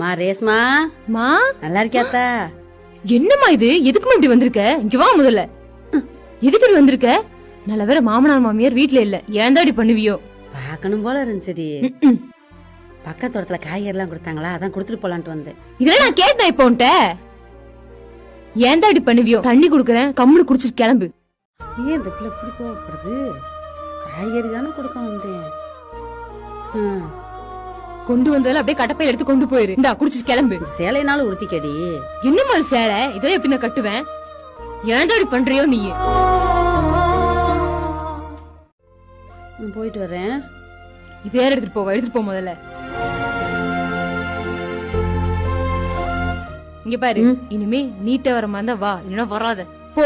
மா ரேஸ்மா மா நல்லா இருக்கியாத்தா? என்னம்மா இது? எதுக்குமா இப்படி வந்திருக்க? இங்க வா முதல்ல. எதுக்கு இப்படி வந்திருக்க? நல்ல வேற மாமனார் மாமியார் வீட்ல இல்ல. ஏன்தாடி பண்ணுவியோ? பாக்கணும் போல இருந்துச்சுடி. ம்ம். பக்கத்து தோட்டத்துல காய்கறி எல்லாம் கொடுத்தாங்களா, அதான் கொடுத்துட்டு போலான்ட்டு வந்தேன். இதெல்லாம் நான் கேட்டேன் இப்ப உன்ட்ட. ஏன்தாடி பண்ணுவியோ? தண்ணி குடுக்கறேன், கம்முனு குடிச்சிட்டு கிளம்பு. ஏன் இந்த பிள்ளை இப்படி கோவப்படுது? காய்கறி தானே கொடுக்க வந்தேன். கொண்டு வந்ததுல அப்படியே கட்டப்பை எடுத்து கொண்டு போயிரு. இந்தா குடிச்சிட்டு கிளம்பு. சேலைனாலும் உடுத்திக்கடி. என்னமா சேலை? இதெல்லாம் எப்படி நான் கட்டுவேன்? ஏன்தாடி பண்றியோ நீ? போயிட்டு வரேன். இது யார் எடுத்துட்டு போவா? எடுத்துட்டு போ முதல்ல. இங்க பாரு, இனிமே நீட்ட வர மாதிரி வா, இல்லைன்னா வராத போ.